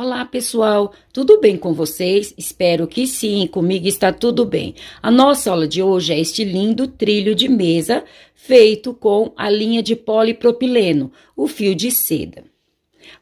Olá, pessoal, tudo bem com vocês? Espero que sim, comigo está tudo bem. A nossa aula de hoje é este lindo trilho de mesa feito com a linha de polipropileno, o fio de seda.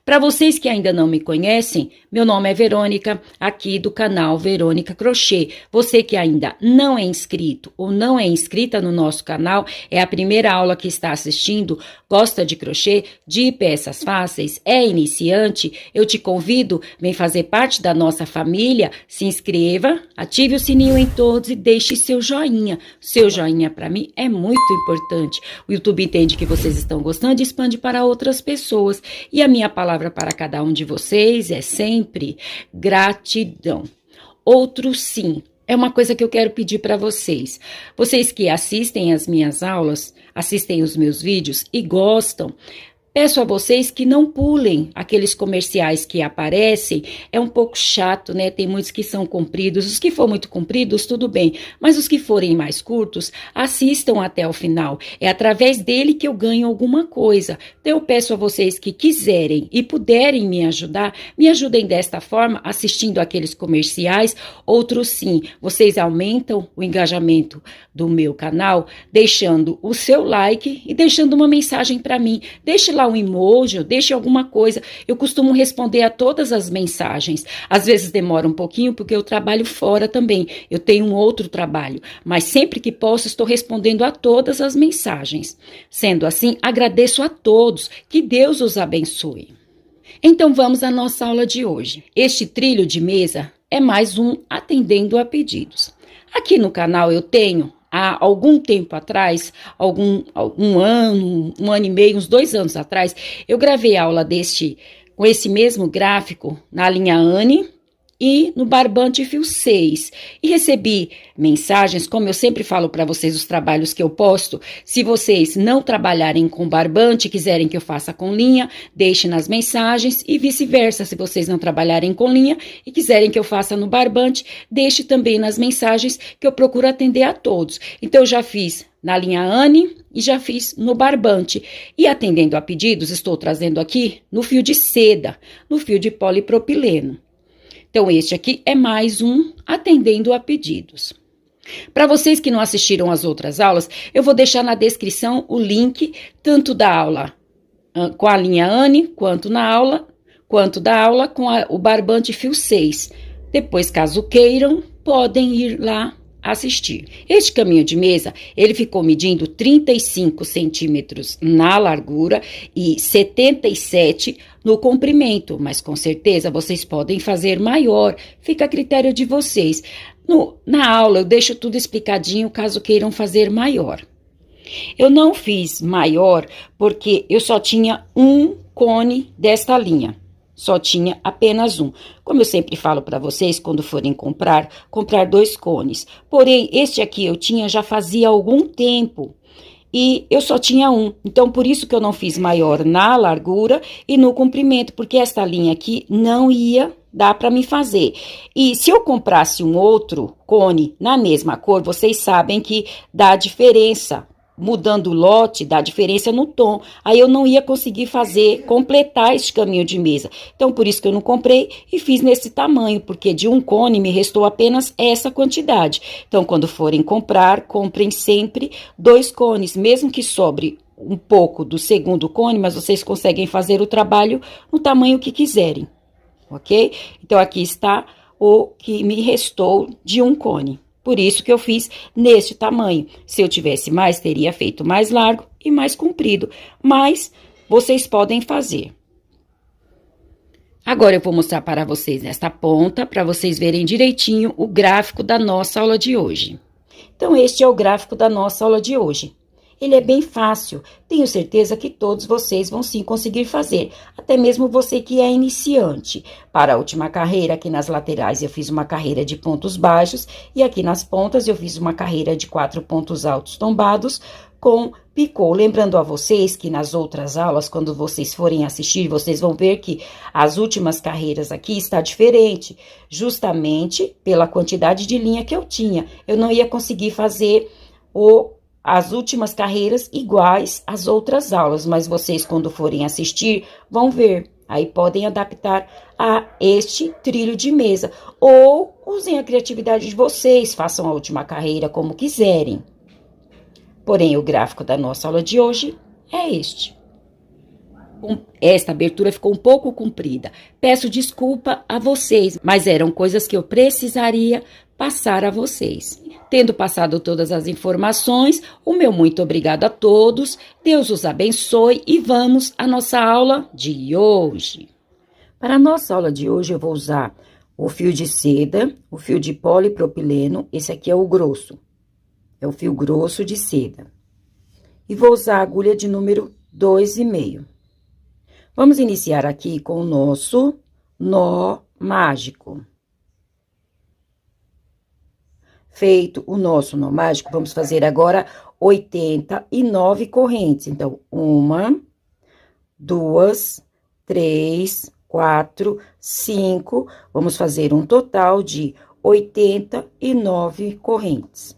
Para vocês que ainda não me conhecem, meu nome é Verônica, aqui do canal Verônica Crochê. Você que ainda não é inscrito ou não é inscrita no nosso canal, é a primeira aula que está assistindo, gosta de crochê, de peças fáceis, é iniciante, eu te convido, vem fazer parte da nossa família, se inscreva, ative o sininho em todos e deixe seu joinha. Seu joinha para mim é muito importante. O YouTube entende que vocês estão gostando e expande para outras pessoas. E a minha palavra para cada um de vocês é sempre gratidão. Outro sim, é uma coisa que eu quero pedir para vocês. Vocês que assistem as minhas aulas, assistem os meus vídeos e gostam, peço a vocês que não pulem aqueles comerciais que aparecem, é um pouco chato, né? Tem muitos que são compridos, os que for muito compridos, tudo bem, mas os que forem mais curtos, assistam até o final. É através dele que eu ganho alguma coisa. Então eu peço a vocês que quiserem e puderem me ajudar, me ajudem desta forma, assistindo aqueles comerciais. Outros sim, vocês aumentam o engajamento do meu canal, deixando o seu like e deixando uma mensagem para mim. Deixe lá um emoji, deixe alguma coisa. Eu costumo responder a todas as mensagens. Às vezes demora um pouquinho porque eu trabalho fora também. Eu tenho um outro trabalho, mas sempre que posso estou respondendo a todas as mensagens. Sendo assim, agradeço a todos. Que Deus os abençoe. Então vamos à nossa aula de hoje. Este trilho de mesa é mais um atendendo a pedidos. Aqui no canal eu tenho há algum tempo atrás, um ano e meio, uns 2 anos atrás, eu gravei aula com esse mesmo gráfico na linha Anne e no barbante fio 6. E recebi mensagens, como eu sempre falo para vocês, os trabalhos que eu posto. Se vocês não trabalharem com barbante, quiserem que eu faça com linha, deixe nas mensagens e vice-versa. Se vocês não trabalharem com linha e quiserem que eu faça no barbante, deixe também nas mensagens que eu procuro atender a todos. Então, eu já fiz na linha Anne e já fiz no barbante. E atendendo a pedidos, estou trazendo aqui no fio de seda, no fio de polipropileno. Então, este aqui é mais um atendendo a pedidos. Para vocês que não assistiram às outras aulas, eu vou deixar na descrição o link tanto da aula com a linha Anne, quanto da aula com o barbante fio 6. Depois, caso queiram, podem ir lá assistir. Este caminho de mesa, ele ficou medindo 35 centímetros na largura e 77 no comprimento, mas com certeza vocês podem fazer maior, fica a critério de vocês. Na aula eu deixo tudo explicadinho caso queiram fazer maior. Eu não fiz maior porque eu só tinha um cone desta linha. Só tinha apenas um. Como eu sempre falo para vocês, quando forem comprar 2 cones. Porém, este aqui eu tinha já fazia algum tempo. E eu só tinha um. Então, por isso que eu não fiz maior na largura e no comprimento. Porque esta linha aqui não ia dar para me fazer. E se eu comprasse um outro cone na mesma cor, vocês sabem que dá diferença. Mudando o lote, dá diferença no tom. Aí eu não ia conseguir completar este caminho de mesa. Então, por isso que eu não comprei e fiz nesse tamanho, porque de um cone me restou apenas essa quantidade. Então, quando forem comprar, comprem sempre 2 cones, mesmo que sobre um pouco do segundo cone, mas vocês conseguem fazer o trabalho no tamanho que quiserem, ok? Então, aqui está o que me restou de um cone. Por isso que eu fiz neste tamanho. Se eu tivesse mais, teria feito mais largo e mais comprido. Mas vocês podem fazer. Agora eu vou mostrar para vocês esta ponta, para vocês verem direitinho o gráfico da nossa aula de hoje. Então, este é o gráfico da nossa aula de hoje. Ele é bem fácil, tenho certeza que todos vocês vão sim conseguir fazer, até mesmo você que é iniciante. Para a última carreira, aqui nas laterais eu fiz uma carreira de pontos baixos e aqui nas pontas eu fiz uma carreira de 4 pontos altos tombados com picô. Lembrando a vocês que nas outras aulas, quando vocês forem assistir, vocês vão ver que as últimas carreiras aqui está diferente, justamente pela quantidade de linha que eu tinha. Eu não ia conseguir fazer as últimas carreiras iguais às outras aulas, mas vocês, quando forem assistir, vão ver Aí podem adaptar a este trilho de mesa. Ou usem a criatividade de vocês, façam a última carreira como quiserem. Porém, o gráfico da nossa aula de hoje é este. Esta abertura ficou um pouco comprida. Peço desculpa a vocês, mas eram coisas que eu precisaria passar a vocês. Tendo passado todas as informações, o meu muito obrigado a todos. Deus os abençoe e vamos à nossa aula de hoje. Para a nossa aula de hoje, eu vou usar o fio de seda, o fio de polipropileno, esse aqui é o grosso. É o fio grosso de seda. E vou usar a agulha de número 2,5. Vamos iniciar aqui com o nosso nó mágico. Feito o nosso nó mágico, vamos fazer agora 89 correntes. Então, 1, 2, 3, 4, 5. Vamos fazer um total de 89 correntes.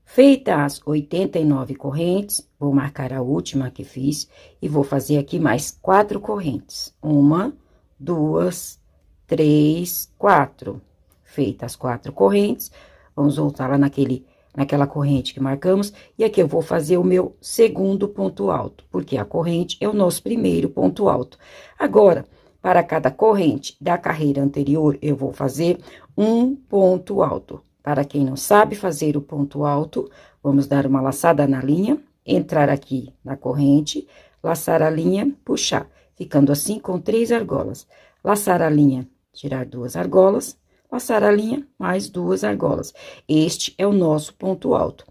Feitas as 89 correntes, vou marcar a última que fiz e vou fazer aqui mais 4 correntes. 1, 2, 3, 4. Feitas as 4 correntes, vamos voltar lá naquela corrente que marcamos. E aqui eu vou fazer o meu segundo ponto alto, porque a corrente é o nosso primeiro ponto alto. Agora, para cada corrente da carreira anterior, eu vou fazer um ponto alto. Para quem não sabe fazer o ponto alto, vamos dar uma laçada na linha, entrar aqui na corrente, laçar a linha, puxar, ficando assim com 3 argolas. Laçar a linha, tirar 2 argolas, laçar a linha, mais 2 argolas. Este é o nosso ponto alto.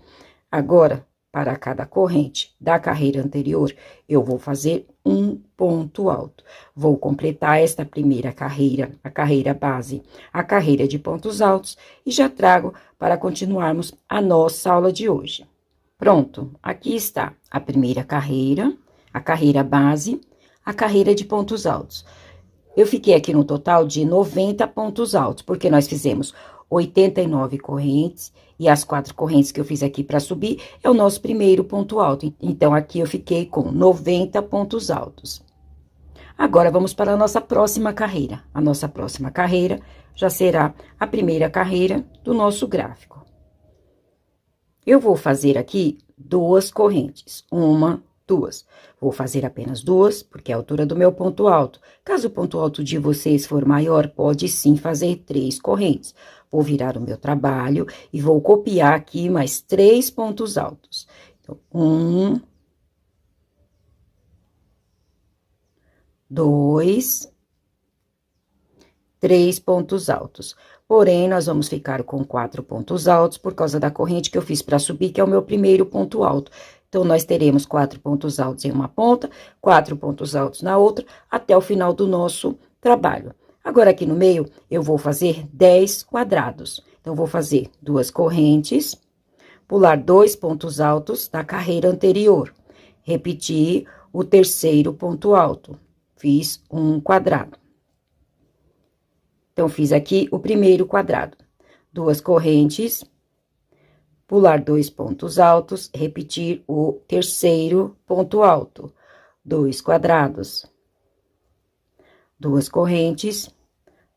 Agora, para cada corrente da carreira anterior, eu vou fazer um ponto alto. Vou completar esta primeira carreira, a carreira base, a carreira de pontos altos, e já trago para continuarmos a nossa aula de hoje. Pronto, aqui está a primeira carreira, a carreira base, a carreira de pontos altos. Eu fiquei aqui no total de 90 pontos altos, porque nós fizemos 89 correntes, e as 4 correntes que eu fiz aqui para subir é o nosso primeiro ponto alto. Então, aqui eu fiquei com 90 pontos altos. Agora, vamos para a nossa próxima carreira. A nossa próxima carreira já será a primeira carreira do nosso gráfico. Eu vou fazer aqui 2 correntes, 1, 2. Vou fazer apenas 2, porque é a altura do meu ponto alto. Caso o ponto alto de vocês for maior, pode sim fazer 3 correntes. Vou virar o meu trabalho e vou copiar aqui mais 3 pontos altos. Então, 1, 2, 3 pontos altos. Porém, nós vamos ficar com 4 pontos altos por causa da corrente que eu fiz para subir, que é o meu primeiro ponto alto. Então, nós teremos 4 pontos altos em uma ponta, 4 pontos altos na outra, até o final do nosso trabalho. Agora, aqui no meio, eu vou fazer 10 quadrados. Então, vou fazer 2 correntes, pular 2 pontos altos da carreira anterior. Repetir o terceiro ponto alto. Fiz um quadrado. Então, fiz aqui o primeiro quadrado. 2 correntes, pular 2 pontos altos, repetir o terceiro ponto alto. 2 quadrados. 2 correntes,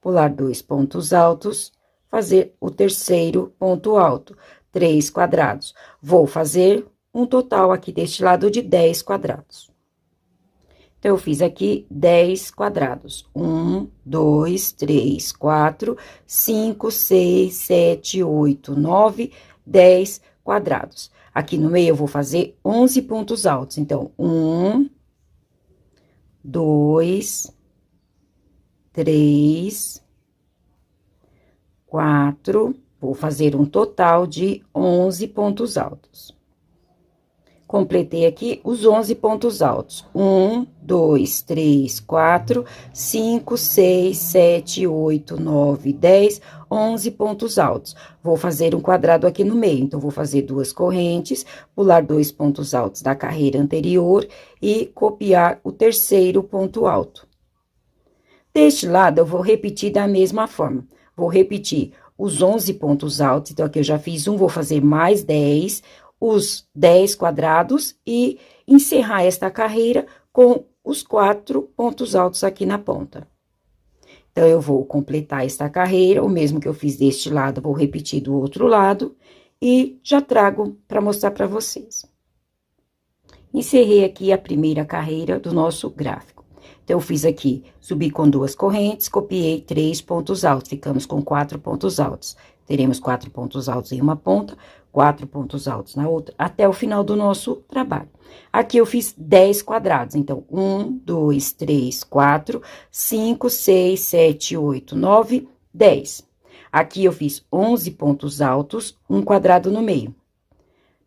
pular 2 pontos altos, fazer o terceiro ponto alto, 3 quadrados. Vou fazer um total aqui deste lado de 10 quadrados. Então, eu fiz aqui 10 quadrados. 1, 2, 3, 4, 5, 6, 7, 8, 9, 10 quadrados. Aqui no meio, eu vou fazer 11 pontos altos. Então, 1, 2, 3, 4, vou fazer um total de 11 pontos altos. Completei aqui os 11 pontos altos. 1, 2, 3, 4, 5, 6, 7, 8, 9, 10, 11 pontos altos. Vou fazer um quadrado aqui no meio. Então, vou fazer 2 correntes, pular 2 pontos altos da carreira anterior e copiar o terceiro ponto alto. Deste lado, eu vou repetir da mesma forma. Vou repetir os 11 pontos altos. Então, aqui eu já fiz um, vou fazer mais 10, os 10 quadrados e encerrar esta carreira com os 4 pontos altos aqui na ponta. Então, eu vou completar esta carreira, o mesmo que eu fiz deste lado, vou repetir do outro lado, e já trago para mostrar para vocês. Encerrei aqui a primeira carreira do nosso gráfico. Então, eu fiz aqui, subi com 2 correntes, copiei 3 pontos altos, ficamos com 4 pontos altos. Teremos 4 pontos altos em uma ponta, 4 pontos altos na outra, até o final do nosso trabalho. Aqui eu fiz 10 quadrados, então, 1, 2, 3, 4, 5, 6, 7, 8, 9, 10. Aqui eu fiz 11 pontos altos, um quadrado no meio.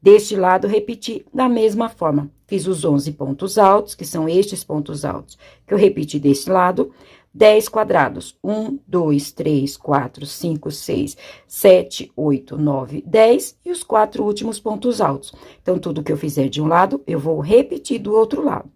Deste lado, repeti da mesma forma. Fiz os 11 pontos altos, que são estes pontos altos, que eu repeti deste lado, 10 quadrados. 1, 2, 3, 4, 5, 6, 7, 8, 9, 10 e os 4 últimos pontos altos. Então, tudo que eu fizer de um lado, eu vou repetir do outro lado.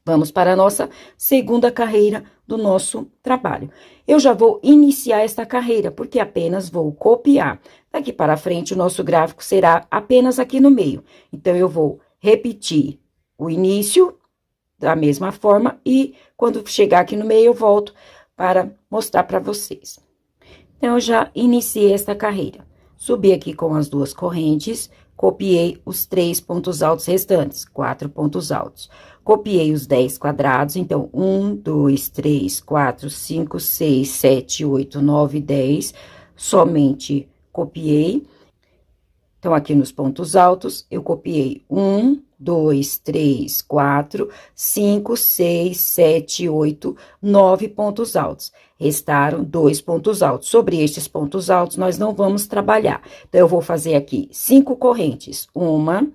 Vamos para a nossa segunda carreira do nosso trabalho. Eu já vou iniciar esta carreira, porque apenas vou copiar. Daqui para frente, o nosso gráfico será apenas aqui no meio. Então, eu vou repetir o início da mesma forma e quando chegar aqui no meio, eu volto para mostrar para vocês. Então, eu já iniciei esta carreira. Subi aqui com as 2 correntes, copiei os 3 pontos altos restantes, 4 pontos altos. Copiei os 10 quadrados, então, 1, 2, 3, 4, 5, 6, 7, 8, 9, 10, somente copiei. Então, aqui nos pontos altos, eu copiei 1, 2, 3, 4, 5, 6, 7, 8, 9 pontos altos. Restaram 2 pontos altos. Sobre estes pontos altos, nós não vamos trabalhar. Então, eu vou fazer aqui 5 correntes. 1,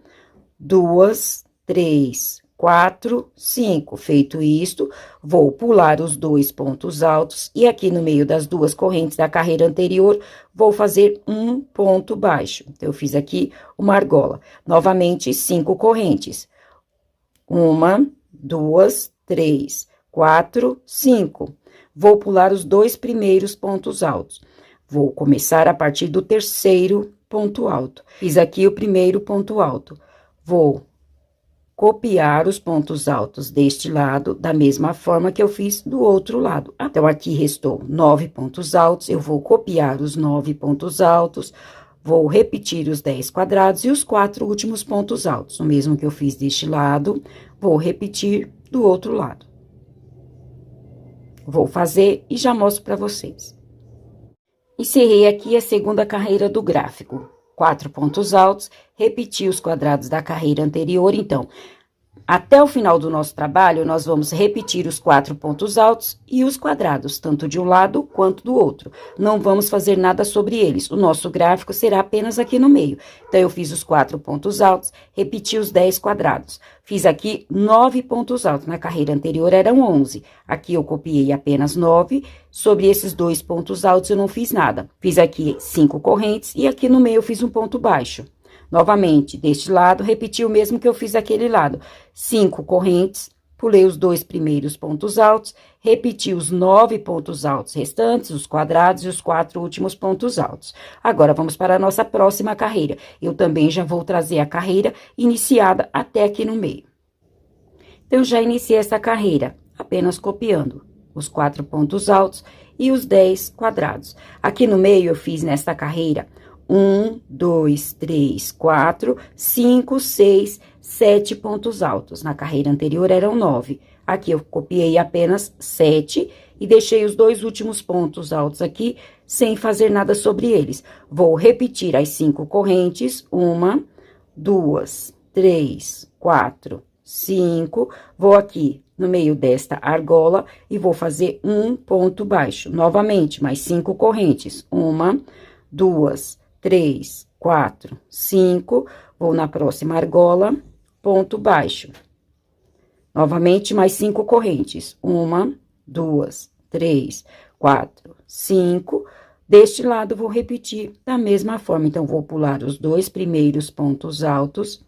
2, 3, 4, 5. Feito isto, vou pular os 2 pontos altos e aqui no meio das 2 correntes da carreira anterior, vou fazer um ponto baixo. Então, eu fiz aqui uma argola. Novamente, 5 correntes. 1, 2, 3, 4, 5. Vou pular os 2 primeiros pontos altos. Vou começar a partir do terceiro ponto alto. Fiz aqui o primeiro ponto alto. Vou copiar os pontos altos deste lado, da mesma forma que eu fiz do outro lado. Então, aqui restou 9 pontos altos, eu vou copiar os 9 pontos altos, vou repetir os 10 quadrados e os 4 últimos pontos altos. O mesmo que eu fiz deste lado, vou repetir do outro lado. Vou fazer e já mostro para vocês. Encerrei aqui a segunda carreira do gráfico. 4 pontos altos, repeti os quadrados da carreira anterior, então, até o final do nosso trabalho, nós vamos repetir os 4 pontos altos e os quadrados, tanto de um lado quanto do outro. Não vamos fazer nada sobre eles, o nosso gráfico será apenas aqui no meio. Então, eu fiz os 4 pontos altos, repeti os 10 quadrados. Fiz aqui 9 pontos altos, na carreira anterior eram 11. Aqui eu copiei apenas 9, sobre esses 2 pontos altos eu não fiz nada. Fiz aqui 5 correntes e aqui no meio eu fiz um ponto baixo. Novamente, deste lado, repeti o mesmo que eu fiz daquele lado. 5 correntes, pulei os 2 primeiros pontos altos, repeti os 9 pontos altos restantes, os quadrados e os 4 últimos pontos altos. Agora, vamos para a nossa próxima carreira. Eu também já vou trazer a carreira iniciada até aqui no meio. Então, já iniciei essa carreira, apenas copiando os 4 pontos altos e os 10 quadrados. Aqui no meio, eu fiz nesta carreira 1, 2, 3, 4, 5, 6, 7 pontos altos. Na carreira anterior eram 9. Aqui eu copiei apenas 7 e deixei os 2 últimos pontos altos aqui sem fazer nada sobre eles. Vou repetir as 5 correntes. 1, 2, 3, 4, 5. Vou aqui no meio desta argola e vou fazer um ponto baixo. Novamente, mais 5 correntes. 1, 2, 3, 4, 5, vou na próxima argola, ponto baixo. Novamente, mais 5 correntes. 1, 2, 3, 4, 5. Deste lado, vou repetir da mesma forma. Então, vou pular os 2 primeiros pontos altos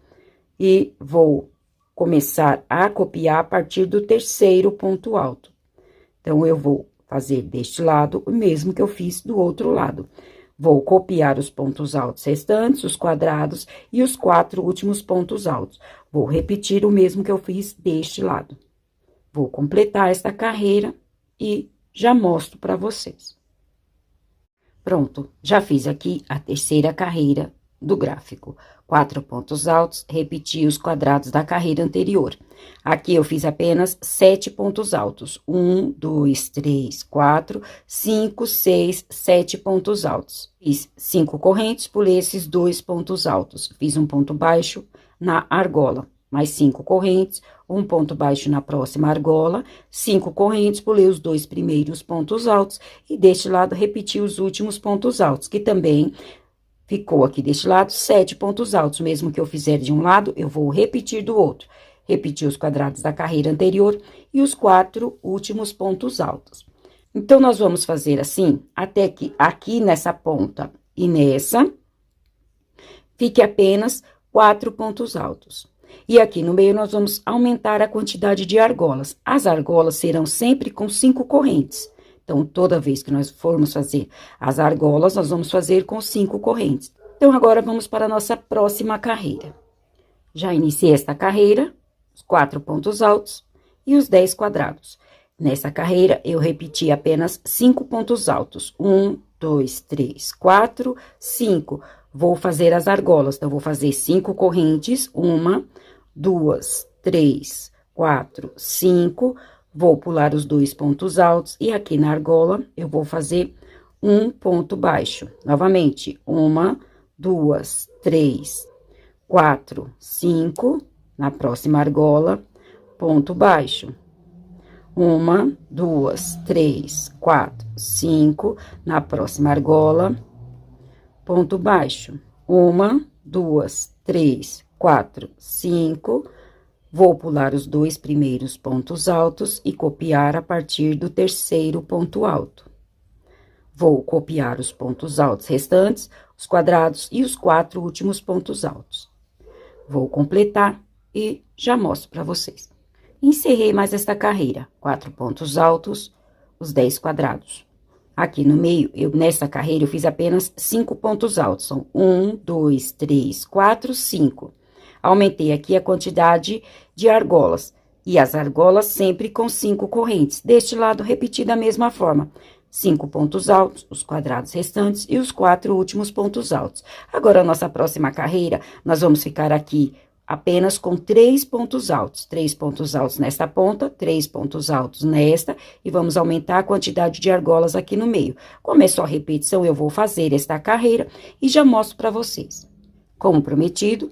e vou começar a copiar a partir do terceiro ponto alto. Então, eu vou fazer deste lado o mesmo que eu fiz do outro lado. Vou copiar os pontos altos restantes, os quadrados e os 4 últimos pontos altos. Vou repetir o mesmo que eu fiz deste lado. Vou completar esta carreira e já mostro para vocês. Pronto, já fiz aqui a terceira carreira do gráfico. 4 pontos altos, repeti os quadrados da carreira anterior. Aqui eu fiz apenas 7 pontos altos. 1, 2, 3, 4, 5, 6, 7 pontos altos. Fiz 5 correntes, pulei esses 2 pontos altos. Fiz um ponto baixo na argola, mais 5 correntes, um ponto baixo na próxima argola, 5 correntes, pulei os 2 primeiros pontos altos e deste lado repeti os últimos pontos altos, que também ficou aqui deste lado 7 pontos altos. Mesmo que eu fizer de um lado, eu vou repetir do outro. Repetir os quadrados da carreira anterior e os 4 últimos pontos altos. Então, nós vamos fazer assim, até que aqui nessa ponta e nessa, fique apenas 4 pontos altos. E aqui no meio, nós vamos aumentar a quantidade de argolas. As argolas serão sempre com 5 correntes. Então, toda vez que nós formos fazer as argolas, nós vamos fazer com 5 correntes. Então, agora, vamos para a nossa próxima carreira. Já iniciei esta carreira, os 4 pontos altos e os 10 quadrados. Nessa carreira, eu repeti apenas 5 pontos altos. 1, 2, 3, 4, 5. Vou fazer as argolas, então, vou fazer 5 correntes, 1, 2, 3, 4, 5. Vou pular os 2 pontos altos e aqui na argola eu vou fazer um ponto baixo. Novamente, 1, 2, 3, 4, 5. Na próxima argola, ponto baixo. 1, 2, 3, 4, 5. Na próxima argola, ponto baixo. 1, 2, 3, 4, 5. Vou pular os 2 primeiros pontos altos e copiar a partir do terceiro ponto alto. Vou copiar os pontos altos restantes, os quadrados e os 4 últimos pontos altos. Vou completar e já mostro para vocês. Encerrei mais esta carreira, 4 pontos altos, os 10 quadrados. Aqui no meio, nessa carreira, eu fiz apenas 5 pontos altos, são 1, 2, 3, 4, 5. Aumentei aqui a quantidade de argolas, e as argolas sempre com 5 correntes. Deste lado, repeti da mesma forma. 5 pontos altos, os quadrados restantes e os 4 últimos pontos altos. Agora, a nossa próxima carreira, nós vamos ficar aqui apenas com 3 pontos altos. 3 pontos altos nesta ponta, 3 pontos altos nesta, e vamos aumentar a quantidade de argolas aqui no meio. Como é só repetição, eu vou fazer esta carreira e já mostro para vocês. Como prometido,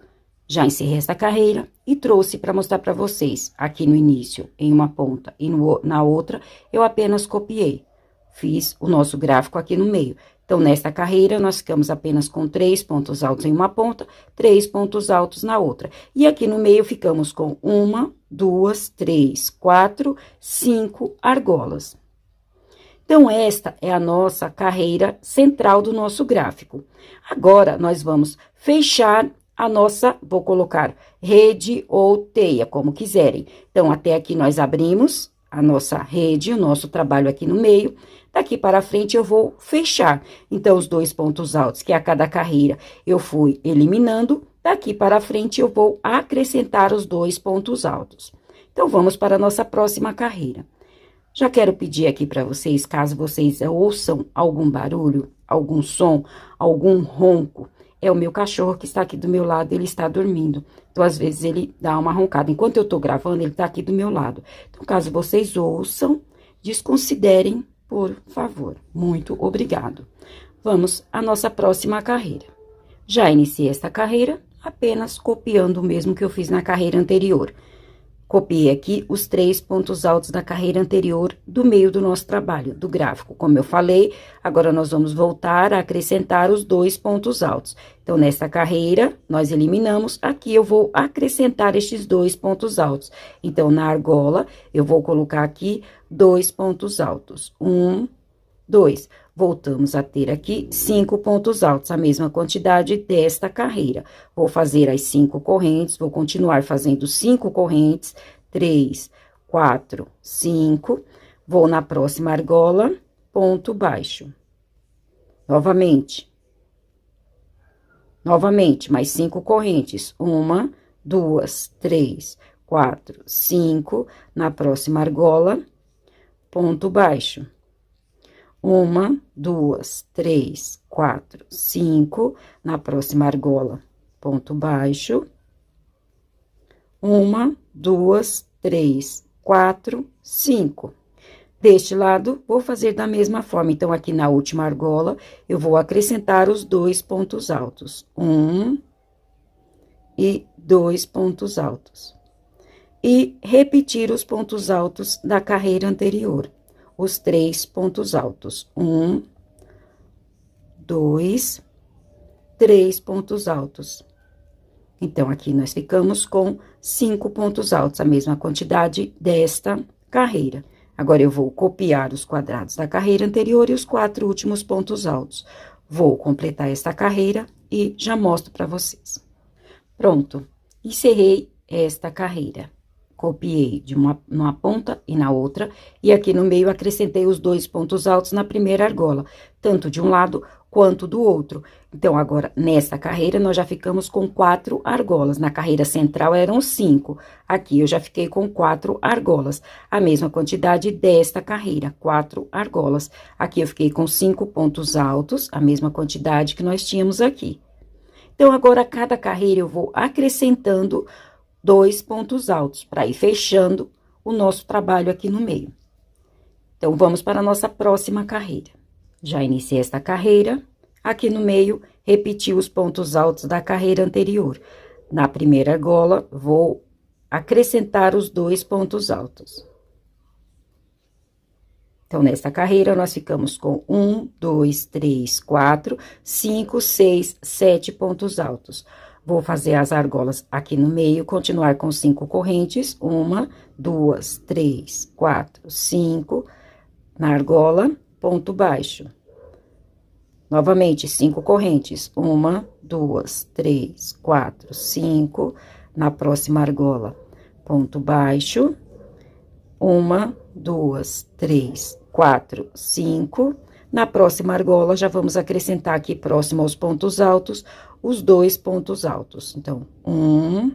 já encerrei esta carreira e trouxe para mostrar para vocês. Aqui no início, em uma ponta e na outra, eu apenas copiei. Fiz o nosso gráfico aqui no meio. Então, nesta carreira, nós ficamos apenas com 3 pontos altos em uma ponta, 3 pontos altos na outra. E aqui no meio, ficamos com 1, 2, 3, 4, 5 argolas. Então, esta é a nossa carreira central do nosso gráfico. Agora, nós vamos fechar a nossa, vou colocar rede ou teia, como quiserem. Então, até aqui nós abrimos a nossa rede, o nosso trabalho aqui no meio. Daqui para frente, eu vou fechar. Então, os 2 pontos altos, que é a cada carreira, eu fui eliminando. Daqui para frente, eu vou acrescentar os 2 pontos altos. Então, vamos para a nossa próxima carreira. Já quero pedir aqui para vocês, caso vocês ouçam algum barulho, algum som, algum ronco, é o meu cachorro que está aqui do meu lado, ele está dormindo. Então, às vezes, ele dá uma roncada. Enquanto eu tô gravando, ele tá aqui do meu lado. Então, caso vocês ouçam, desconsiderem, por favor. Muito obrigado. Vamos à nossa próxima carreira. Já iniciei esta carreira, apenas copiando o mesmo que eu fiz na carreira anterior. Copiei aqui os 3 pontos altos da carreira anterior do meio do nosso trabalho, do gráfico. Como eu falei, agora nós vamos voltar a acrescentar os 2 pontos altos. Então, nesta carreira, nós eliminamos, aqui eu vou acrescentar estes 2 pontos altos. Então, na argola, eu vou colocar aqui 2 pontos altos. 1, 2. Voltamos a ter aqui 5 pontos altos, a mesma quantidade desta carreira. Vou fazer as 5 correntes, vou continuar fazendo 5 correntes, 3, 4, 5. Vou na próxima argola, ponto baixo. Novamente, mais 5 correntes. 1, 2, 3, 4, 5, na próxima argola, ponto baixo. 1, 2, 3, 4, 5, na próxima argola, ponto baixo. 1, 2, 3, 4, 5. Deste lado, vou fazer da mesma forma. Então, aqui na última argola, eu vou acrescentar os 2 pontos altos. 1 e 2 pontos altos. E repetir os pontos altos da carreira anterior. Os 3 pontos altos. 1, 2, 3 pontos altos. Então, aqui nós ficamos com 5 pontos altos, a mesma quantidade desta carreira. Agora, eu vou copiar os quadrados da carreira anterior e os 4 últimos pontos altos. Vou completar esta carreira e já mostro para vocês. Pronto, encerrei esta carreira. Copiei de numa ponta e na outra, e aqui no meio acrescentei os 2 pontos altos na primeira argola, tanto de um lado quanto do outro. Então, agora, nesta carreira, nós já ficamos com 4 argolas. Na carreira central eram 5. Aqui eu já fiquei com 4 argolas. A mesma quantidade desta carreira, 4 argolas. Aqui eu fiquei com 5 pontos altos, a mesma quantidade que nós tínhamos aqui. Então, agora, cada carreira eu vou acrescentando 2 pontos altos, para ir fechando o nosso trabalho aqui no meio. Então, vamos para a nossa próxima carreira. Já iniciei esta carreira, aqui no meio, repeti os pontos altos da carreira anterior. Na primeira argola, vou acrescentar os 2 pontos altos. Então, nesta carreira, nós ficamos com 1, 2, 3, 4, 5, 6, 7 pontos altos. Vou fazer as argolas aqui no meio, continuar com 5 correntes. 1, 2, 3, 4, 5. Na argola, ponto baixo. Novamente, 5 correntes. 1, 2, 3, 4, 5. Na próxima argola, ponto baixo. 1, 2, 3, 4, 5. Na próxima argola, já vamos acrescentar aqui próximo aos pontos altos, os 2 pontos altos. Então, 1,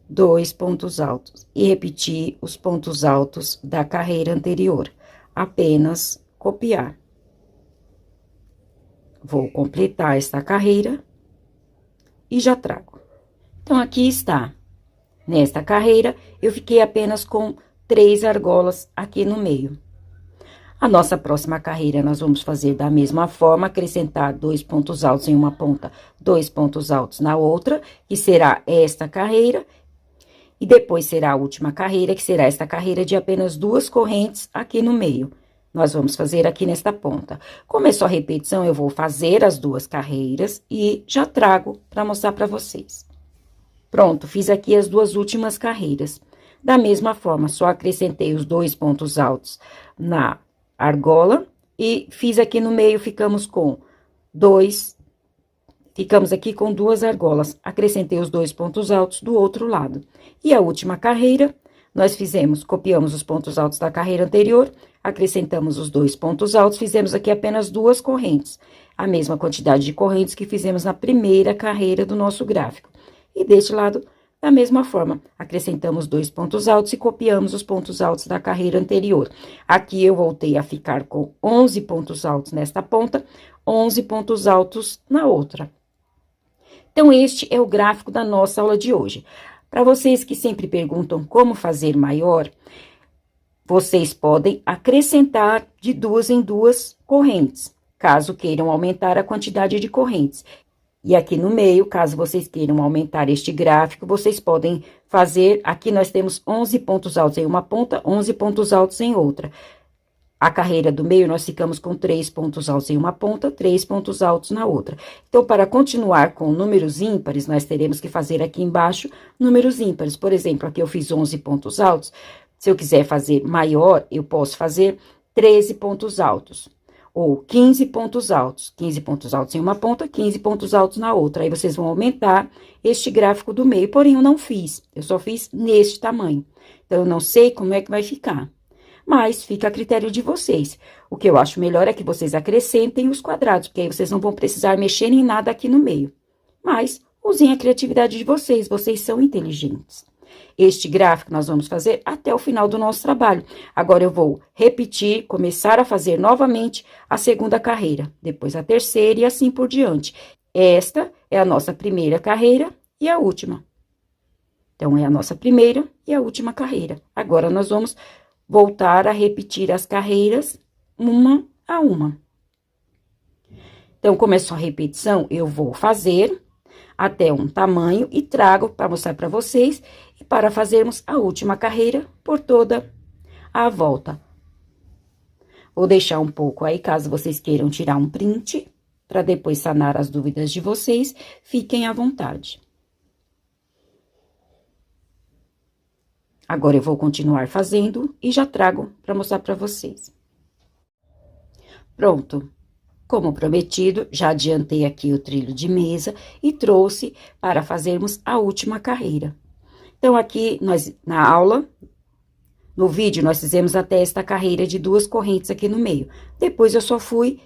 2 pontos altos. E repetir os pontos altos da carreira anterior. Apenas copiar. Vou completar esta carreira e já trago. Então, aqui está. Nesta carreira, eu fiquei apenas com 3 argolas aqui no meio. A nossa próxima carreira, nós vamos fazer da mesma forma, acrescentar 2 pontos altos em uma ponta, 2 pontos altos na outra, que será esta carreira. E depois será a última carreira, que será esta carreira de apenas 2 correntes aqui no meio. Nós vamos fazer aqui nesta ponta. Como é só repetição, eu vou fazer as 2 carreiras e já trago para mostrar para vocês. Pronto, fiz aqui as 2 últimas carreiras. Da mesma forma, só acrescentei os 2 pontos altos na argola e fiz aqui no meio, ficamos aqui com 2 argolas. Acrescentei os 2 pontos altos do outro lado. E a última carreira, nós copiamos os pontos altos da carreira anterior, acrescentamos os 2 pontos altos, fizemos aqui apenas 2 correntes. A mesma quantidade de correntes que fizemos na primeira carreira do nosso gráfico. E deste lado, da mesma forma, acrescentamos 2 pontos altos e copiamos os pontos altos da carreira anterior. Aqui, eu voltei a ficar com 11 pontos altos nesta ponta, 11 pontos altos na outra. Então, este é o gráfico da nossa aula de hoje. Para vocês que sempre perguntam como fazer maior, vocês podem acrescentar de 2 em 2 correntes, caso queiram aumentar a quantidade de correntes. E aqui no meio, caso vocês queiram aumentar este gráfico, vocês podem fazer, aqui nós temos 11 pontos altos em uma ponta, 11 pontos altos em outra. A carreira do meio, nós ficamos com 3 pontos altos em uma ponta, 3 pontos altos na outra. Então, para continuar com números ímpares, nós teremos que fazer aqui embaixo números ímpares. Por exemplo, aqui eu fiz 11 pontos altos. Se eu quiser fazer maior, eu posso fazer 13 pontos altos. Ou 15 pontos altos. 15 pontos altos em uma ponta, 15 pontos altos na outra. Aí, vocês vão aumentar este gráfico do meio. Porém, eu não fiz. Eu só fiz neste tamanho. Então, eu não sei como é que vai ficar. Mas fica a critério de vocês. O que eu acho melhor é que vocês acrescentem os quadrados, porque aí vocês não vão precisar mexer em nada aqui no meio. Mas usem a criatividade de vocês, vocês são inteligentes. Este gráfico nós vamos fazer até o final do nosso trabalho. Agora, eu vou repetir, começar a fazer novamente a segunda carreira, depois a terceira e assim por diante. Esta é a nossa primeira carreira e a última. Então, é a nossa primeira e a última carreira. Agora, nós vamos voltar a repetir as carreiras uma a uma. Então, como é só repetição, eu vou fazer até um tamanho e trago para mostrar para vocês e para fazermos a última carreira por toda a volta. Vou deixar um pouco aí, caso vocês queiram tirar um print, para depois sanar as dúvidas de vocês, fiquem à vontade. Agora, eu vou continuar fazendo e já trago para mostrar para vocês. Pronto. Como prometido, já adiantei aqui o trilho de mesa e trouxe para fazermos a última carreira. Então, aqui, na aula, no vídeo, nós fizemos até esta carreira de 2 correntes aqui no meio. Depois, eu só fui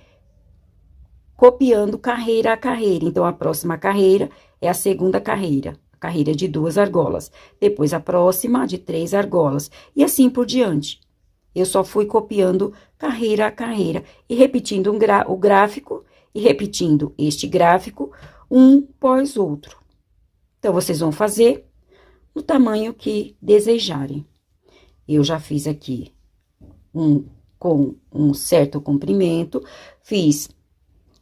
copiando carreira a carreira. Então, a próxima carreira é a segunda carreira, carreira de 2 argolas. Depois, a próxima de 3 argolas. E assim por diante. Eu só fui copiando carreira a carreira e repetindo o gráfico e repetindo este gráfico um pós outro. Então, vocês vão fazer no tamanho que desejarem. Eu já fiz aqui com um certo comprimento, fiz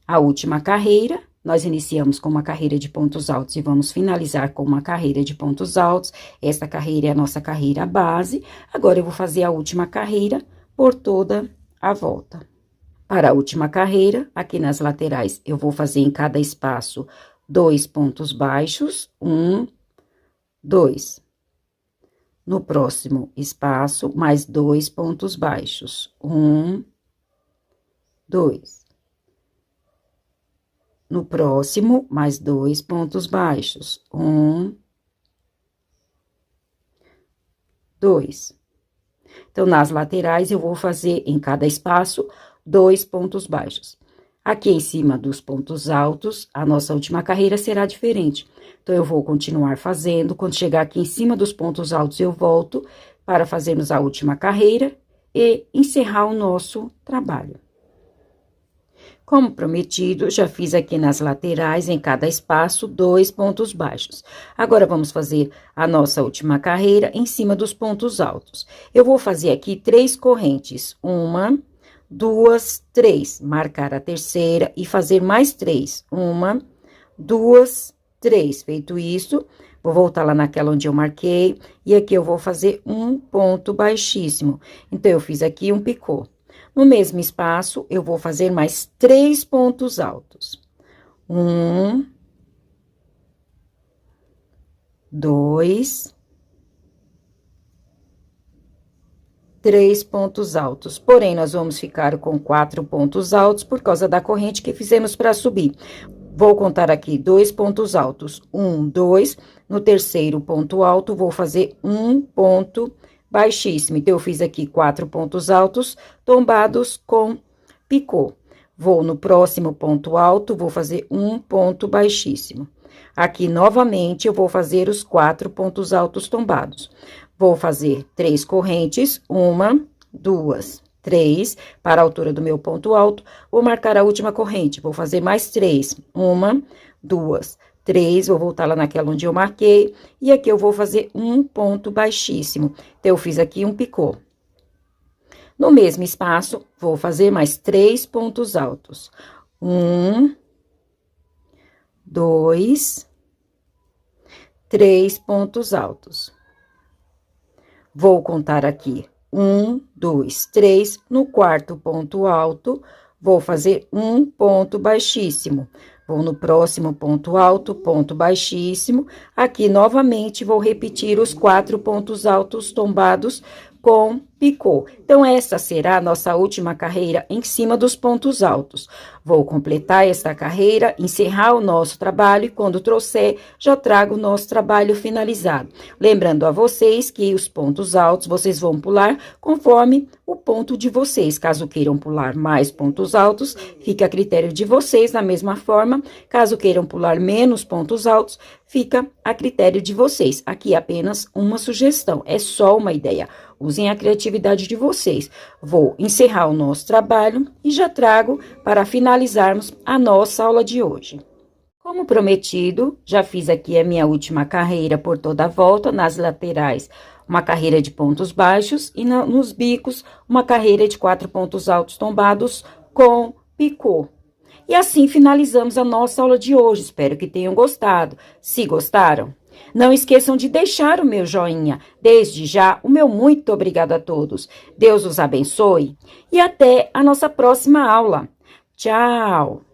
a última carreira. Nós iniciamos com uma carreira de pontos altos e vamos finalizar com uma carreira de pontos altos. Esta carreira é a nossa carreira base. Agora, eu vou fazer a última carreira por toda a volta. Para a última carreira, aqui nas laterais, eu vou fazer em cada espaço 2 pontos baixos, 1, 2. No próximo espaço, mais 2 pontos baixos, 1, 2. No próximo, mais 2 pontos baixos. 1, 2. Então, nas laterais, eu vou fazer em cada espaço 2 pontos baixos. Aqui em cima dos pontos altos, a nossa última carreira será diferente. Então, eu vou continuar fazendo. Quando chegar aqui em cima dos pontos altos, eu volto para fazermos a última carreira e encerrar o nosso trabalho. Como prometido, já fiz aqui nas laterais, em cada espaço, 2 pontos baixos. Agora, vamos fazer a nossa última carreira em cima dos pontos altos. Eu vou fazer aqui 3 correntes. 1, 2, 3. Marcar a terceira e fazer mais 3. 1, 2, 3. Feito isso, vou voltar lá naquela onde eu marquei. E aqui eu vou fazer um ponto baixíssimo. Então, eu fiz aqui um picô. No mesmo espaço, eu vou fazer mais 3 pontos altos. 1, 2, 3 pontos altos. Porém, nós vamos ficar com 4 pontos altos por causa da corrente que fizemos para subir. Vou contar aqui 2 pontos altos. 1, 2. No terceiro ponto alto, vou fazer um ponto baixíssimo. Então, eu fiz aqui 4 pontos altos tombados com picô. Vou no próximo ponto alto, vou fazer um ponto baixíssimo. Aqui, novamente, eu vou fazer os 4 pontos altos tombados. Vou fazer 3 correntes, 1, 2, 3, para a altura do meu ponto alto. Vou marcar a última corrente, vou fazer mais 3, 1, 2, 3, vou voltar lá naquela onde eu marquei, e aqui eu vou fazer um ponto baixíssimo. Então, eu fiz aqui um picô. No mesmo espaço, vou fazer mais 3 pontos altos. 1, 2, 3 pontos altos. Vou contar aqui 1, 2, 3. No quarto ponto alto, vou fazer um ponto baixíssimo. Vou no próximo ponto alto, ponto baixíssimo. Aqui, novamente, vou repetir os 4 pontos altos tombados com picô. Então, esta será a nossa última carreira em cima dos pontos altos. Vou completar esta carreira, encerrar o nosso trabalho e quando trouxer, já trago o nosso trabalho finalizado. Lembrando a vocês que os pontos altos vocês vão pular conforme o ponto de vocês. Caso queiram pular mais pontos altos, fica a critério de vocês da mesma forma. Caso queiram pular menos pontos altos, fica a critério de vocês. Aqui apenas uma sugestão, é só uma ideia. Usem a criatividade de vocês. Vou encerrar o nosso trabalho e já trago para finalizarmos a nossa aula de hoje. Como prometido, já fiz aqui a minha última carreira por toda a volta, nas laterais, uma carreira de pontos baixos e nos bicos, uma carreira de 4 pontos altos tombados com picô. E assim finalizamos a nossa aula de hoje. Espero que tenham gostado. Se gostaram, não esqueçam de deixar o meu joinha. Desde já, o meu muito obrigado a todos. Deus os abençoe e até a nossa próxima aula. Tchau!